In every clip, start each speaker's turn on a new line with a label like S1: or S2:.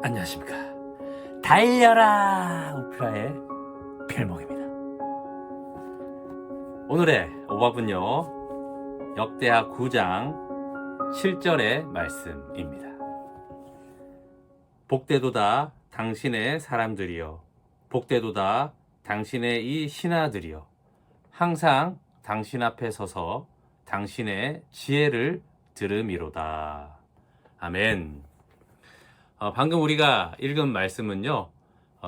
S1: 안녕하십니까. 달려라 우프라의 필목입니다. 오늘의 오밥은요, 역대하 9장 7절의 말씀입니다. 복되도다 당신의 사람들이여, 복되도다 당신의 이 신하들이여, 항상 당신 앞에 서서 당신의 지혜를 들음이로다. 아멘. 방금 우리가 읽은 말씀은요,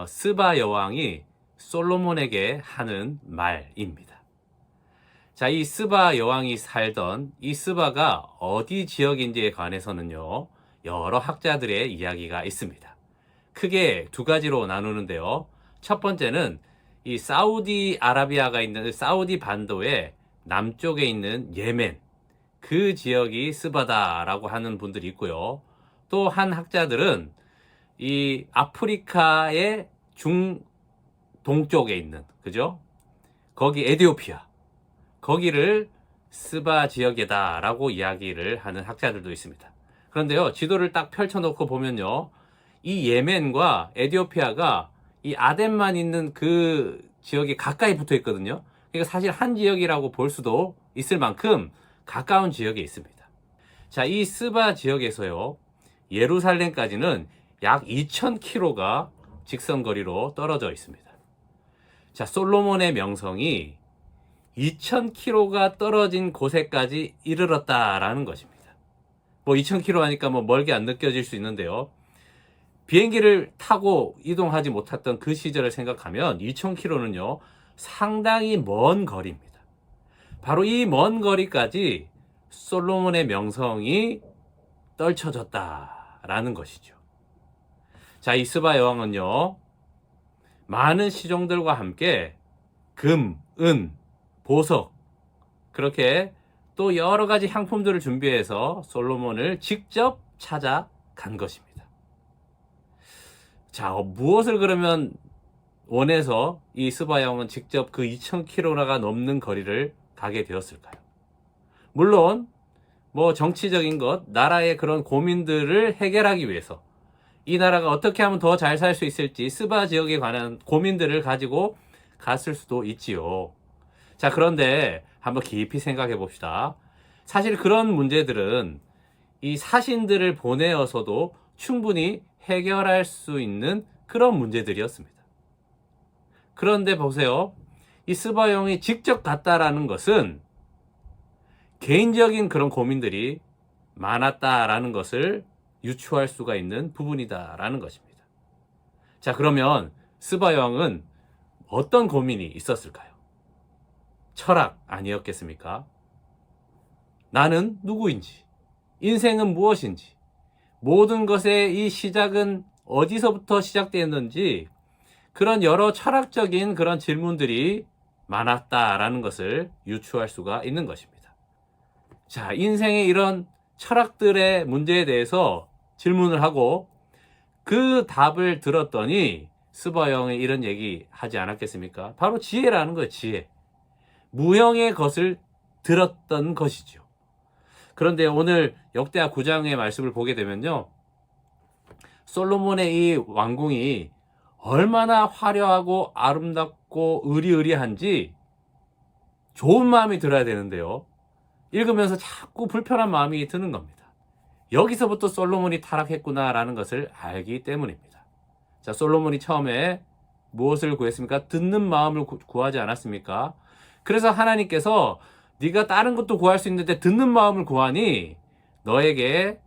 S1: 스바 여왕이 솔로몬에게 하는 말입니다. 자, 이 스바 여왕이 살던 이 스바가 어디 지역인지에 관해서는요, 여러 학자들의 이야기가 있습니다. 크게 두 가지로 나누는데요. 첫 번째는 이 사우디아라비아가 있는 사우디 반도의 남쪽에 있는 예멘, 그 지역이 스바다라고 하는 분들이 있고요. 또 한 학자들은 이 아프리카의 중동쪽에 있는, 그죠? 거기 에티오피아, 거기를 스바 지역이다라고 이야기를 하는 학자들도 있습니다. 그런데요, 지도를 딱 펼쳐놓고 보면요, 이 예멘과 에티오피아가 이 아덴만 있는 그 지역이 가까이 붙어 있거든요. 그러니까 사실 한 지역이라고 볼 수도 있을 만큼 가까운 지역에 있습니다. 자, 이 스바 지역에서요, 예루살렘까지는 약 2,000km가 직선거리로 떨어져 있습니다. 자, 솔로몬의 명성이 2,000km가 떨어진 곳에까지 이르렀다라는 것입니다. 2,000km 하니까 멀게 안 느껴질 수 있는데요. 비행기를 타고 이동하지 못했던 그 시절을 생각하면 2,000km는요, 상당히 먼 거리입니다. 바로 이 먼 거리까지 솔로몬의 명성이 떨쳐졌다라는 것이죠. 자, 이 스바 여왕은요, 많은 시종들과 함께 금, 은, 보석, 그렇게 또 여러 가지 향품들을 준비해서 솔로몬을 직접 찾아간 것입니다. 자, 무엇을 그러면 원해서 이 스바 여왕은 직접 그 2,000km가 넘는 거리를 가게 되었을까요? 물론 정치적인 것, 나라의 그런 고민들을 해결하기 위해서, 이 나라가 어떻게 하면 더 잘 살 수 있을지 스바 지역에 관한 고민들을 가지고 갔을 수도 있지요. 자, 그런데 한번 깊이 생각해 봅시다. 사실 그런 문제들은 이 사신들을 보내어서도 충분히 해결할 수 있는 그런 문제들이었습니다. 그런데 보세요. 이 스바 여왕이 직접 갔다라는 것은 개인적인 그런 고민들이 많았다라는 것을 유추할 수가 있는 부분이다라는 것입니다. 자, 그러면 스바 여왕은 어떤 고민이 있었을까요? 철학 아니었겠습니까? 나는 누구인지, 인생은 무엇인지, 모든 것의 이 시작은 어디서부터 시작되었는지, 그런 여러 철학적인 그런 질문들이 많았다라는 것을 유추할 수가 있는 것입니다. 자, 인생의 이런 철학들의 문제에 대해서 질문을 하고 그 답을 들었더니 스바 여왕이 이런 얘기 하지 않았겠습니까? 바로 지혜라는 거예요, 지혜. 무형의 것을 들었던 것이죠. 그런데 오늘 역대하 9장의 말씀을 보게 되면요, 솔로몬의 이 왕궁이 얼마나 화려하고 아름답고 의리의리한지 좋은 마음이 들어야 되는데요, 읽으면서 자꾸 불편한 마음이 드는 겁니다. 여기서부터 솔로몬이 타락했구나라는 것을 알기 때문입니다. 자, 솔로몬이 처음에 무엇을 구했습니까? 듣는 마음을 구하지 않았습니까? 그래서 하나님께서 네가 다른 것도 구할 수 있는데 듣는 마음을 구하니 너에게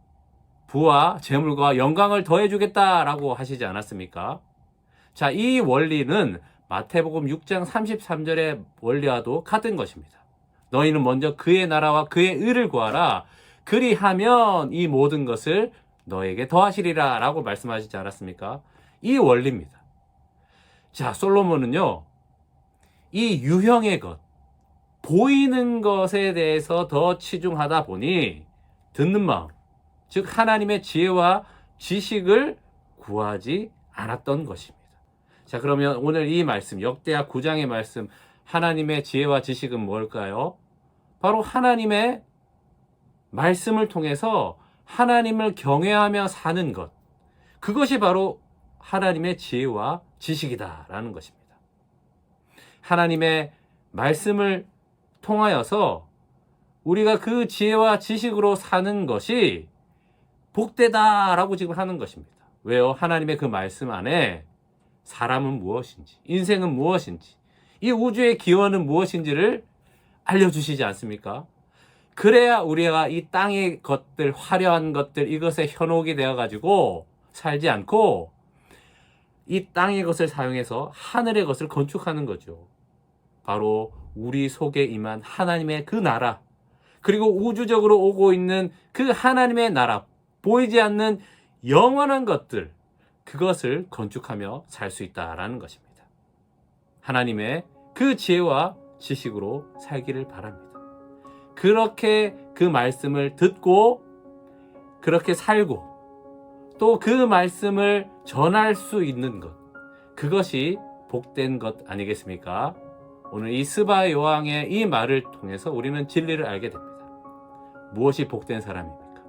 S1: 부와 재물과 영광을 더해주겠다라고 하시지 않았습니까? 자, 이 원리는 마태복음 6장 33절의 원리와도 같은 것입니다. 너희는 먼저 그의 나라와 그의 의를 구하라. 그리하면 이 모든 것을 너에게 더하시리라 라고 말씀하시지 않았습니까? 이 원리입니다. 자, 솔로몬은요, 이 유형의 것, 보이는 것에 대해서 더 치중하다 보니 듣는 마음, 즉 하나님의 지혜와 지식을 구하지 않았던 것입니다. 자, 그러면 오늘 이 말씀, 역대하 9장의 말씀, 하나님의 지혜와 지식은 뭘까요? 바로 하나님의 말씀을 통해서 하나님을 경외하며 사는 것, 그것이 바로 하나님의 지혜와 지식이다라는 것입니다. 하나님의 말씀을 통하여서 우리가 그 지혜와 지식으로 사는 것이 복되다라고 지금 하는 것입니다. 왜요? 하나님의 그 말씀 안에 사람은 무엇인지, 인생은 무엇인지, 이 우주의 기원은 무엇인지를 알려주시지 않습니까? 그래야 우리가 이 땅의 것들, 화려한 것들, 이것에 현혹이 되어가지고 살지 않고 이 땅의 것을 사용해서 하늘의 것을 건축하는 거죠. 바로 우리 속에 임한 하나님의 그 나라, 그리고 우주적으로 오고 있는 그 하나님의 나라, 보이지 않는 영원한 것들, 그것을 건축하며 살 수 있다라는 것입니다. 하나님의 그 지혜와 지식으로 살기를 바랍니다. 그렇게 그 말씀을 듣고 그렇게 살고 또 그 말씀을 전할 수 있는 것, 그것이 복된 것 아니겠습니까? 오늘 이 스바 요왕의 이 말을 통해서 우리는 진리를 알게 됩니다. 무엇이 복된 사람입니까?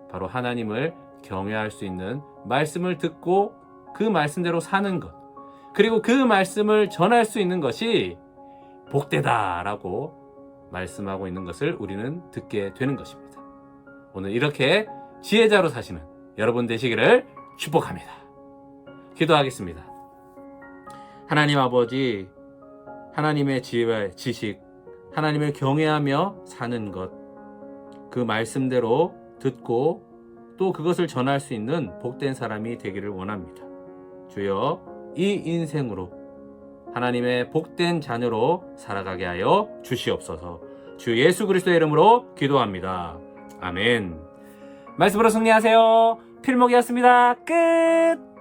S1: 바로 하나님을 경외할 수 있는 말씀을 듣고 그 말씀대로 사는 것, 그리고 그 말씀을 전할 수 있는 것이 복되다라고 말씀하고 있는 것을 우리는 듣게 되는 것입니다. 오늘 이렇게 지혜자로 사시는 여러분 되시기를 축복합니다. 기도하겠습니다. 하나님 아버지, 하나님의 지혜와 지식, 하나님을 경외하며 사는 것, 그 말씀대로 듣고 또 그것을 전할 수 있는 복된 사람이 되기를 원합니다. 주여, 이 인생으로 하나님의 복된 자녀로 살아가게 하여 주시옵소서. 주 예수 그리스도의 이름으로 기도합니다. 아멘. 말씀으로 승리하세요. 필목이었습니다. 끝.